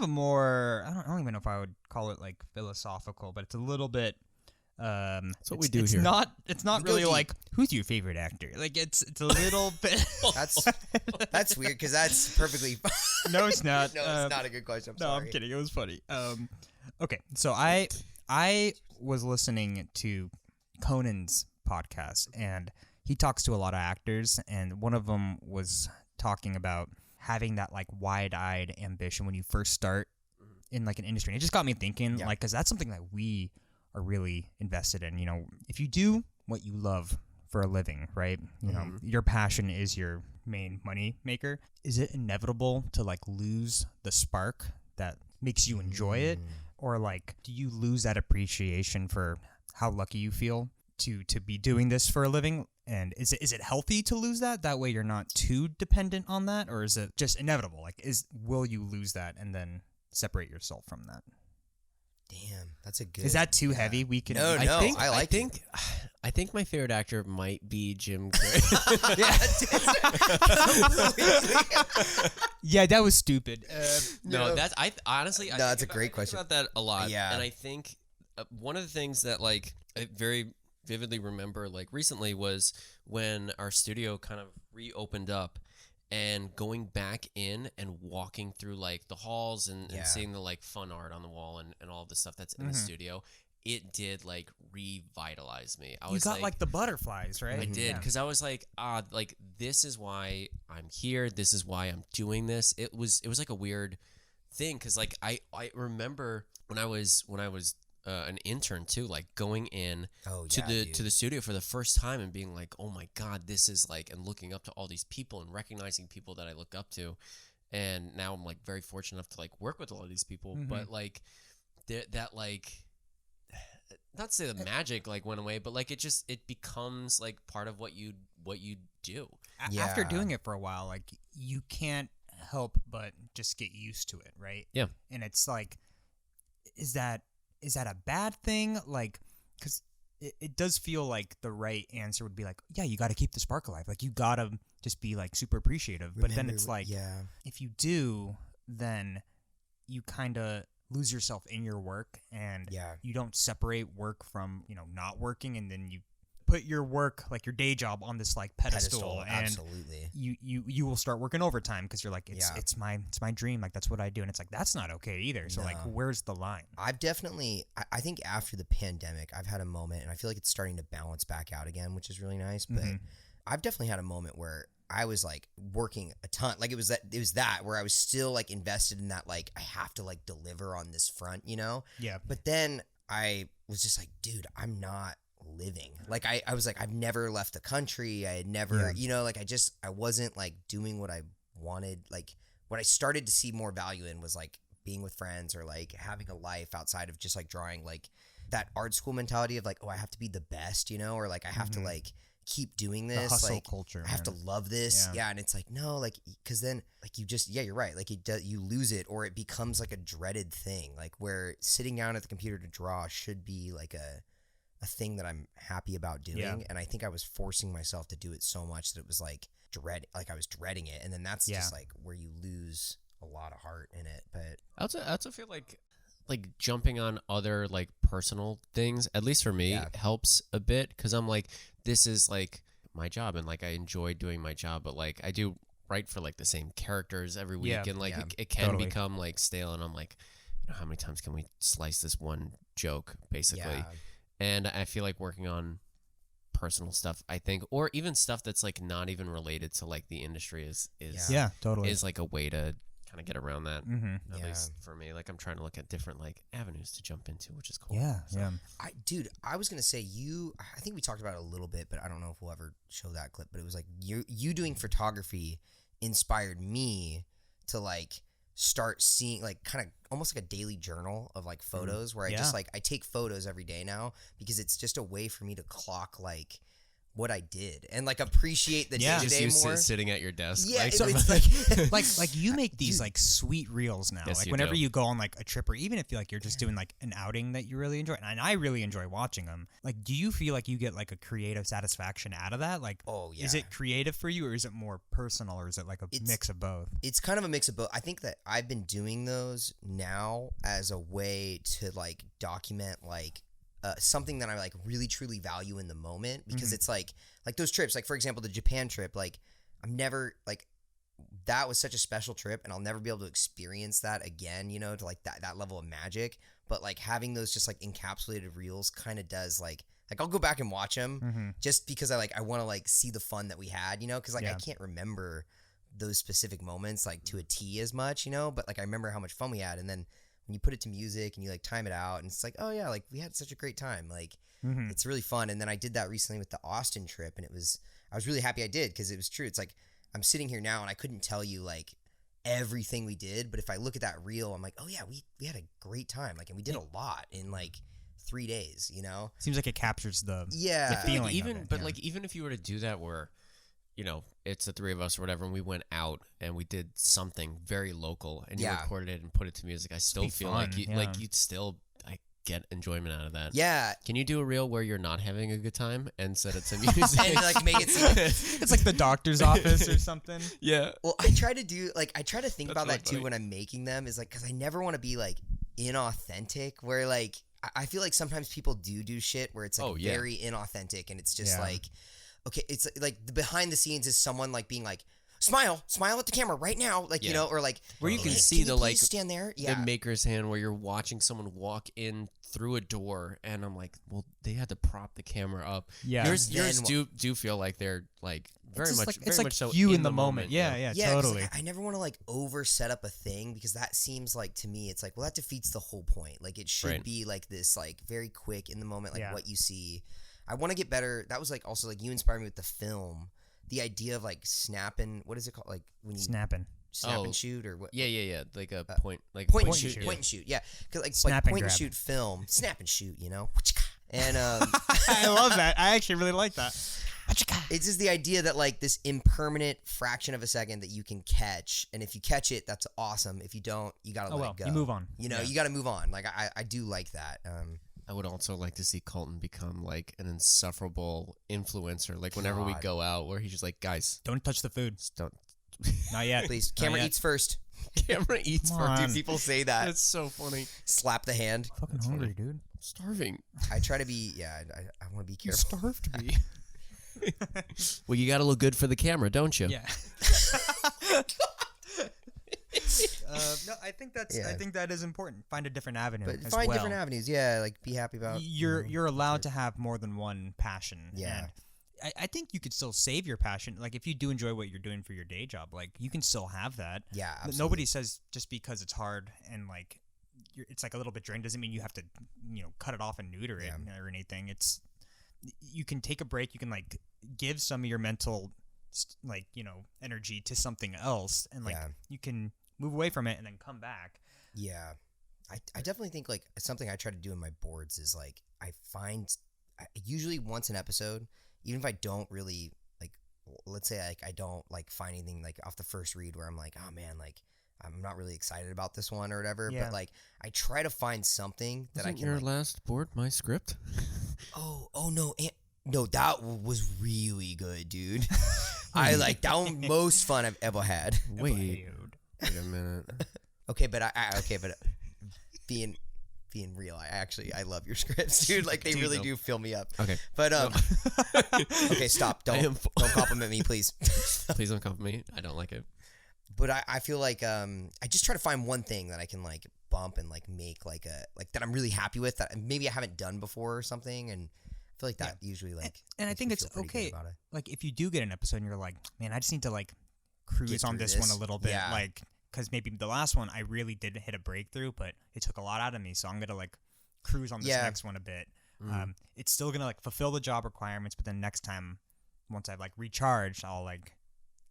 a more I don't even know if I would call it like philosophical, but it's a little bit. That's what we do it's here. It's not We go really deep. like who's your favorite actor. Like it's a little bit. That's weird because that's perfectly. No, it's not. No, it's not a good question. I'm No, sorry. I'm kidding. It was funny. Okay, so I was listening to Conan's podcast, and he talks to a lot of actors, and one of them was talking about having that like wide-eyed ambition when you first start in like an industry. And it just got me thinking, like, because that's something that we are really invested in. You know, if you do what you love for a living, right? You know, your passion is your main money maker. Is it inevitable to like lose the spark that makes you enjoy it? Or like, do you lose that appreciation for how lucky you feel to be doing this for a living? And is it healthy to lose that? That way you're not too dependent on that? Or is it just inevitable? Like, will you lose that and then separate yourself from that? Damn, that's a good. Is that too heavy? We can. No, I think my favorite actor might be Jim Gray. Yeah, that was stupid. No, that's honestly. No, that's a great I think question. about that a lot. Yeah. And I think one of the things that like I very vividly remember like recently was when our studio kind of reopened up. And going back in and walking through like the halls and seeing the like fun art on the wall and all of the stuff that's in the studio, it did like revitalize me. I You was got like the butterflies, right? I did because I was like, like this is why I'm here. This is why I'm doing this. It was like a weird thing because like I remember when I was an intern too, like going in to the studio for the first time and being like, oh my god, this is like, and looking up to all these people and recognizing people that I look up to, and now I'm like very fortunate enough to like work with a lot of these people, but like that like. Not to say the magic like went away, but like it becomes like part of what you do. After doing it for a while, like you can't help but just get used to it, right? Yeah. And it's like, is that a bad thing? Like, because it does feel like the right answer would be like, yeah, you got to keep the spark alive. Like you got to just be like super appreciative. But then it's like, if you do, then you kind of lose yourself in your work, and you don't separate work from, you know, not working, and then you put your work, like your day job, on this like pedestal and absolutely. you will start working overtime because you're like, it's my dream, like that's what I do, and it's like that's not okay either. So like, where's the line? I've definitely, I think after the pandemic, I've had a moment, and I feel like it's starting to balance back out again, which is really nice. But I've definitely had a moment where I was like working a ton, like it was that where I was still like invested in that, like I have to like deliver on this front, you know? Yeah. But then I was just like, dude, I'm not living. Like I was like, I've never left the country. I had never, you know, like I wasn't like doing what I wanted. Like what I started to see more value in was like being with friends or like having a life outside of just like drawing, like that art school mentality of like, oh, I have to be the best, you know, or like I have to like keep doing this, the hustle like culture, I have to love this, and it's like no, like because then like you just you're right, like you lose it, or it becomes like a dreaded thing, like where sitting down at the computer to draw should be like a thing that I'm happy about doing, and I think I was forcing myself to do it so much that it was like I was dreading it, and then that's just like where you lose a lot of heart in it. But I also feel like jumping on other like personal things, at least for me, helps a bit, because I'm like, this is like my job, and like I enjoy doing my job, but like I do write for like the same characters every week, and like it can become like stale, and I'm like, how many times can we slice this one joke, basically. Yeah. And I feel like working on personal stuff, I think, or even stuff that's like not even related to like the industry is Yeah, totally. is like a way to kind of get around that. Mm-hmm. At Yeah. least for me, like I'm trying to look at different like avenues to jump into, which is cool. Yeah, So- yeah. Dude, I was gonna say I think we talked about it a little bit, but I don't know if we'll ever show that clip. But it was like you doing photography inspired me to like start seeing like kind of almost like a daily journal of like photos where I Yeah. just like I take photos every day now because it's just a way for me to clock like what I did and like appreciate the Yeah. day to Just day you more. sitting at your desk. Yeah, like, it's like like you make these like sweet reels now. Yes, like you whenever do. you go on like a trip or even if you're just doing like an outing that you really enjoy, and I really enjoy watching them. Like, do you feel like you get like a creative satisfaction out of that? Like, oh yeah, is it creative for you or is it more personal or is it like a It's- mix of both? it's kind of a mix of both. I think that I've been doing those now as a way to like document like something that I like really truly value in the moment because Mhm. it's like those trips, like for example the Japan trip, like I'm never like that was such a special trip and I'll never be able to experience that again, you know, to like that level of magic. But like having those just like encapsulated reels kind of does like I'll go back and watch them Mm-hmm. just because I want to like see the fun that we had, you know, because like I Yeah. can't remember those specific moments like to a T as much, you know, but like I remember how much fun we had, and then when you put it to music and you like time it out, and it's like, oh yeah, like we had such a great time, like Mm-hmm. it's really fun. And then I did that recently with the Austin trip, and I was really happy I did because it was true. It's like I'm sitting here now and I couldn't tell you like everything we did, but if I look at that reel, I'm like, oh yeah, we had a great time, like, and we did a lot in like 3 days, you know. Seems like it captures the Yeah, The I feel feeling like of even, it, but yeah. like even if you were to do that, where, you know, it's the three of us or whatever, and we went out and we did something very local, and you Yeah. recorded it and put it to music, I still be feel fun, like yeah. you'd still like get enjoyment out of that. yeah. Can you do a reel where you're not having a good time and set it to music And like make it seem it's like the doctor's office or something. Yeah. Well, I try to think That's about really that too funny. when I'm making them, is like, because I never want to be like inauthentic, where like I feel like sometimes people do shit where it's like Oh, yeah. very inauthentic, and it's just Yeah. like, okay, it's like the behind the scenes is someone like being like, smile at the camera right now, like, you Yeah. know, or like Where you "Hey, can can see you the, please like, stand there, yeah, The maker's hand, where you're watching someone walk in through a door, and I'm like, well, they had to prop the camera up. Yeah. Yours Then do feel like they're like very It's just much, like, very it's like much so you in the moment. Yeah, yeah, yeah, 'cause, totally. like, I never want to like over set up a thing, because that seems like, to me, it's like, well, that defeats the whole point. Like it should Right. be like this, like very quick in the moment, like Yeah. what you see. I want to get better. That was like also like you inspired me with the film, the idea of like snapping. What is it called? Like when you Snapping. snap Oh, and shoot, or what? Yeah. Like a point, like Point and Point and shoot, shoot. point and shoot. Yeah, because like Snap and point and grab. shoot film, snap and shoot. You know, and I love that. I actually really like that. it's just the idea that like this impermanent fraction of a second that you can catch, and if you catch it, that's awesome. If you don't, you gotta Oh let well, it go. you move on. You know, Yeah. you gotta move on. Like I do like that. I would also like to see Colton become like an insufferable influencer. Like whenever we God. go out, where he's just like, guys, Don't touch the food. just don't. Not yet. Please, Not camera yet. eats first. Camera eats Come first. on. Dude, people say that. That's so funny. Slap the hand. Fucking That's hungry, funny. dude. I'm starving. I try to be. Yeah, I want to be You careful. starved me. Well, you got to look good for the camera, don't you? Yeah. No, I think Yeah. I think that is important. Find a different avenue. But as find well. different avenues. Yeah, like be happy about. You're allowed to have more than one passion. Yeah. And I think you could still save your passion. Like if you do enjoy what you're doing for your day job, like you can still have that. Yeah, But absolutely. nobody says just because it's hard and like it's like a little bit drained doesn't mean you have to cut it off and neuter it or anything. It's you can take a break. You can like give some of your mental energy to something else, and like Yeah. you can move away from it and then come back. Yeah, I definitely think like something I try to do in my boards is like usually once an episode, even if I don't really like, let's say like I don't like find anything like off the first read where I'm like, oh man, like I'm not really excited about this one or whatever. Yeah. But like I try to find something that I Wasn't can. your Like, last board my script? oh no, no, that was really good, dude. I like that one most fun I've ever had. Wait a minute. Okay, but being real, I love your scripts, dude. Like they Dude, really no. do fill me up. Okay. But okay, stop. I am Don't compliment me, please. Please don't compliment me. I don't like it. but I feel like I just try to find one thing that I can like bump and like make like that I'm really happy with that maybe I haven't done before or something, and I feel like that usually like and I makes think me it's feel pretty good okay. about it. Like if you do get an episode and you're like, man, I just need to like cruise Get on through this one this. a little bit, Yeah. like because maybe the last one I really did hit a breakthrough, but it took a lot out of me, so I'm gonna like cruise on this Yeah. next one a bit. It's still gonna like fulfill the job requirements, but then next time, once I've like recharged, I'll like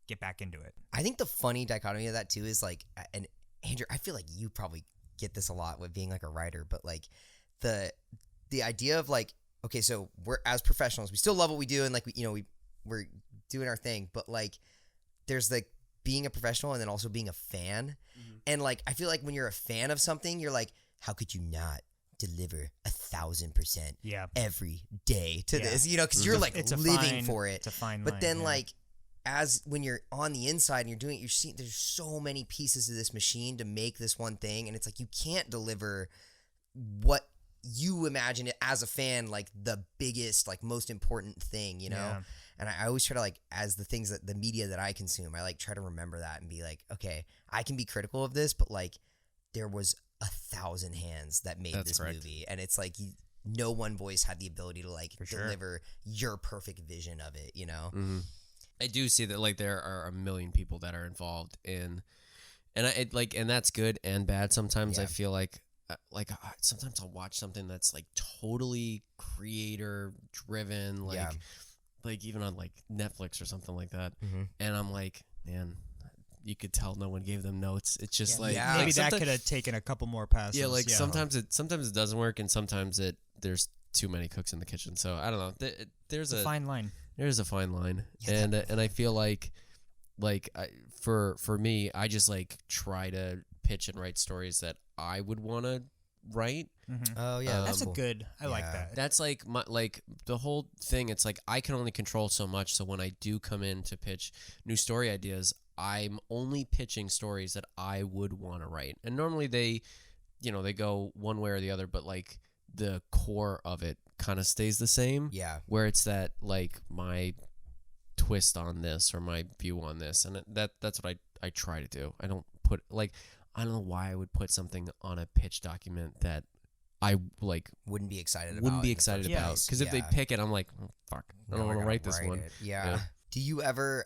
get back into it. I think the funny dichotomy of that too is like, and Andrew, I feel like you probably get this a lot with being like a writer, but like the idea of like, okay, so we're as professionals, we still love what we do, and like we're doing our thing, but like there's like being a professional and then also being a fan, and like I feel like when you're a fan of something, you're like, how could you not deliver 1,000% Yeah, every day to Yeah. this, because you're like it's a living fine, for it. It's a fine But line, then yeah. like as when you're on the inside and you're doing it, you're seeing there's so many pieces of this machine to make this one thing, and it's like you can't deliver what you imagine it as a fan, like the biggest, like most important thing, Yeah. And I always try to like, as the things that the media that I consume, I like try to remember that and be like, okay, I can be critical of this, but like there was 1,000 hands that made That's this correct. movie, and it's like no one voice had the ability to like For sure. deliver your perfect vision of it, I do see that like there are a million people that are involved in, and and that's good and bad. Sometimes I Yeah. feel like sometimes I'll watch something that's like totally creator driven, like Yeah. like even on like Netflix or something like that, Mhm. and I'm like, man, you could tell no one gave them notes. It's just like Yeah. maybe like, that someti- could have taken a couple more passes. yeah, like sometimes it doesn't work, and sometimes there's too many cooks in the kitchen. So I don't know. There's it's a fine line. there's a fine line, Yeah, and I feel like for me, I just like try to pitch and write stories that I would want to write. Oh yeah, That's cool. a good. I like Yeah. that. That's like the whole thing. It's like I can only control so much. So when I do come in to pitch new story ideas, I'm only pitching stories that I would want to write. And normally they go one way or the other, but like the core of it kind of stays the same. Yeah, Where it's that like my twist on this or my view on this, and that's what I try to do. I don't put like, I don't know why I would put something on a pitch document that I like wouldn't be excited about. wouldn't be in the excited first about, place. because if they Yeah. pick it, I'm like, oh, fuck, I Now don't want to gotta write this one. it. Yeah. Yeah. Do you ever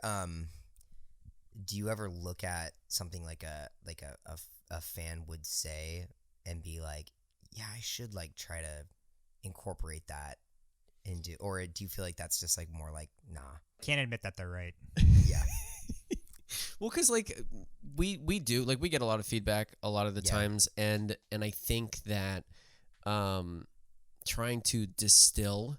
look at something like a fan would say and be like, yeah, I should like try to incorporate that into, or do you feel like that's just like more like, nah? Can't admit that they're right. Yeah. Well, because like we do, like we get a lot of feedback a lot of the Yeah. times, and I think that trying to distill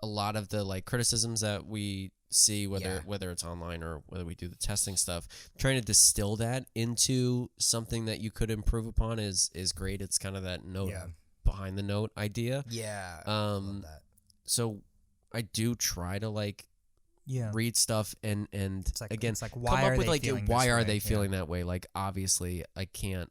a lot of the like criticisms that we see, whether it's online or whether we do the testing stuff, trying to distill that into something that you could improve upon is great. It's kind of that note Yeah. behind the note idea. Yeah. I love that. So I do try to like Yeah. read stuff and again it's like, come why up are with they like feeling why this are way? they Yeah. feeling that way. Like obviously I can't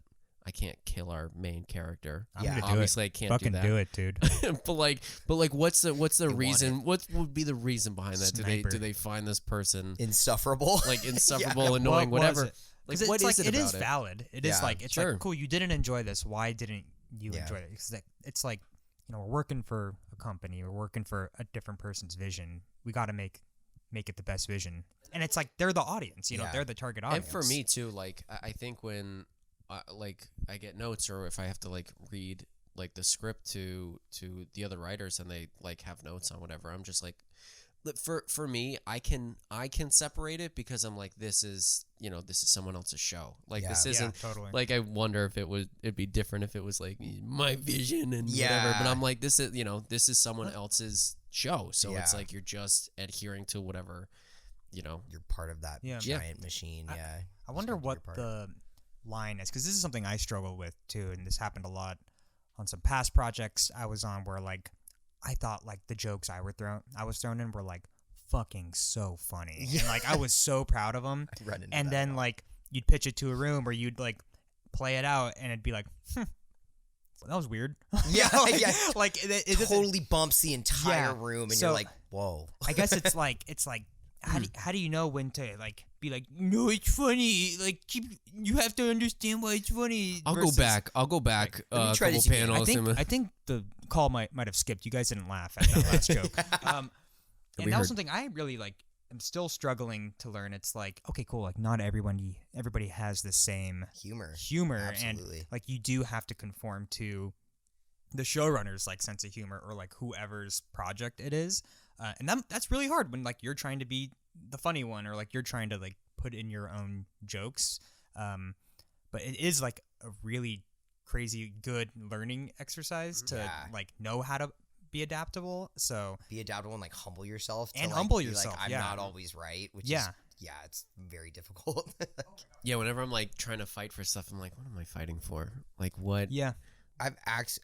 kill our main character. I'm Yeah. gonna do Obviously it. I can't Fucking do that. do it, dude. but like what's the want reason? What would be the reason behind that? Sniper. Do they find this person Insufferable. like insufferable, annoying, What was whatever? it? Like 'Cause what it's is like, it it about is it? valid. It is Yeah, like it's sure. like cool. You didn't enjoy this. Why didn't you Yeah. enjoy it? Because it's like we're working for a company. We're working for a different person's vision. We got to make it the best vision. And it's like they're the audience. Yeah. They're the target And audience. for me too, like I think when like I get notes, or if I have to like read like the script to the other writers and they like have notes on whatever, I'm just like, for me, I can separate it, because I'm like, this is someone else's show. Like this Yeah. isn't totally. like, I wonder if it'd be different if it was like my vision and whatever. Yeah. But I'm like, this is someone else's show, so it's Yeah. like you're just adhering to whatever, You're part of that Yeah. giant machine. Yeah. I wonder Just gotta do what your part. the line is, because this is something I struggle with too, and this happened a lot on some past projects I was on, where like I thought like the jokes I was thrown in were like fucking so funny, and like I was so proud of them. Run into And that then a lot. like you'd pitch it to a room, or you'd like play it out, and it'd be like, that was weird. Yeah, like, yeah. like it doesn't- totally bumps the entire Yeah. room, and So- you're like, whoa. I guess it's like how do you know when to like be like, no, it's funny, like you have to understand why it's funny. I'll go back let me a try couple this again. panels. I think the call might have skipped. You guys didn't laugh at that last joke. And that was something I really like. I'm still struggling to learn. It's like, okay, cool. Like not everybody has the same Humor. and like you do have to conform to the showrunner's like sense of humor or like whoever's project it is. And that's really hard when like you're trying to be the funny one or like you're trying to like put in your own jokes. But it is like a really crazy good learning exercise to like know how to be adaptable. So be adaptable and like humble yourself. And like, humble be yourself. Like, I'm not always right. Which is, it's very difficult. Yeah, whenever I'm like trying to fight for stuff, I'm like, what am I fighting for? Like what? Yeah. I've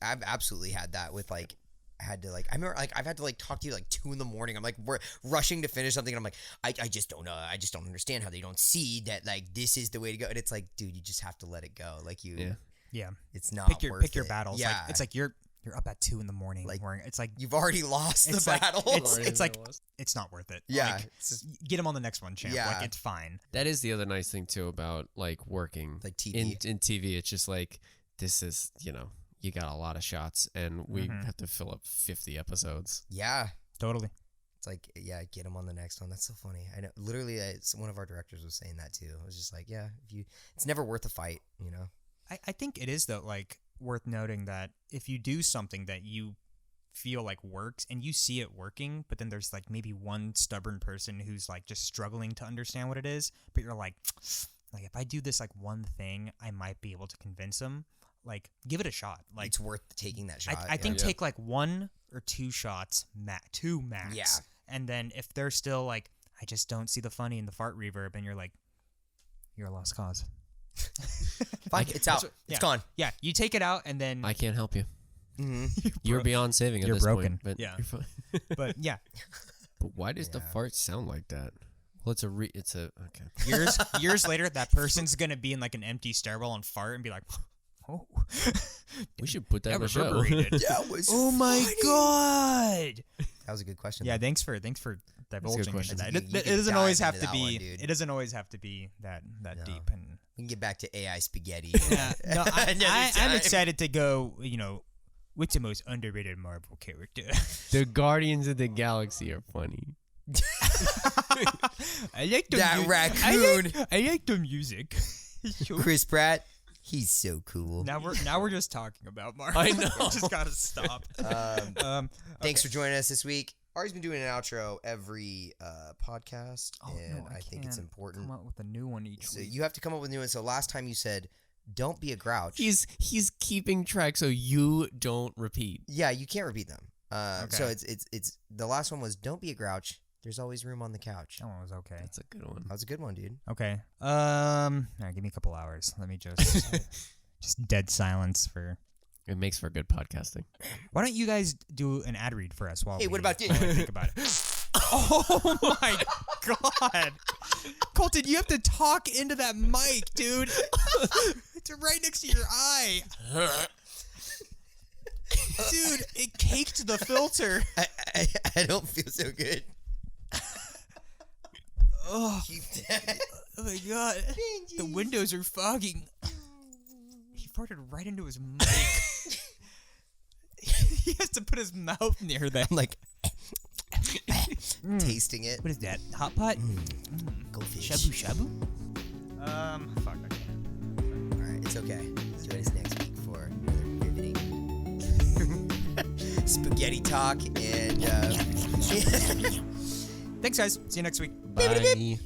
absolutely had that with like. I remember like I've had to like talk to you like 2 a.m. I'm like we're rushing to finish something and I'm like I just don't know. I just don't understand how they don't see that like this is the way to go. And it's like, dude, you just have to let it go. Like Yeah. It's not pick your it. battles. Yeah. Like, it's like you're up at 2 a.m. Like, it's like you've already lost the like, battle. It's like it's not worth it. Yeah. Like, get him on the next one, champ. Yeah. Like it's fine. That is the other nice thing too about like working like TV. in TV. It's just like this is, you got a lot of shots and we have to fill up 50 episodes. Yeah. Totally. It's like, yeah, get him on the next one. That's so funny. I know. Literally, one of our directors was saying that too. It was just like, yeah, it's never worth a fight, I think it is though, like worth noting that if you do something that you feel like works and you see it working, but then there's like maybe one stubborn person who's like just struggling to understand what it is, but you're like if I do this like one thing, I might be able to convince him. Like, give it a shot. Like, it's worth taking that shot. I think take like 1 or 2 shots, two max. Yeah. And then if they're still like, I just don't see the funny in the fart reverb, and you're like, you're a lost cause. Fine, it's out. It's gone. Yeah, you take it out, and then I can't help you. Mm-hmm. You're beyond saving at You're this broken. point. But Yeah. you're fine. but yeah, But why does the fart sound like that? Well, it's a okay. years later, that person's gonna be in like an empty stairwell and fart and be like, oh, We should put that in the show. reverberated. That was Oh my god! That was a good question. Yeah, thanks for divulging into question. that. You It can doesn't dive always have into to that one, be. dude. It doesn't always have to be that No. deep. And We can get back to AI spaghetti. yeah, no, Another I'm time. excited to go. What's the most underrated Marvel character? The Guardians of the Galaxy are funny. I like the That raccoon. I like the music. Chris Pratt, he's so cool. Now we're just talking about Marvel. I know. We just gotta stop. Thanks for joining us this week. Ari's been doing an outro every podcast, and I think it's important. Come up with a new one each So week. you have to come up with new ones. So last time you said, "Don't be a grouch." He's keeping track so you don't repeat. Yeah, you can't repeat them. So Okay. it's the last one was, "Don't be a grouch. There's always room on the couch." That one was okay. That's a good one. That was a good one, dude. Okay. All right, give me a couple hours. Let me just just dead silence for. It makes for good podcasting. Why don't you guys do an ad read for us while Hey, what about this? while I think about it? Oh my god, Colton, you have to talk into that mic, dude. It's right next to your eye. Dude, it caked the filter. I don't feel so good. Oh, Keep that. oh my god. The windows are fogging. He farted right into his mic. He has to put his mouth near that. I'm like tasting it. What is that? Hot pot? Goldfish. Shabu shabu? Fuck, I can't. All right, it's okay. Join us next week for another riveting spaghetti talk and. Thanks, guys. See you next week. Bye.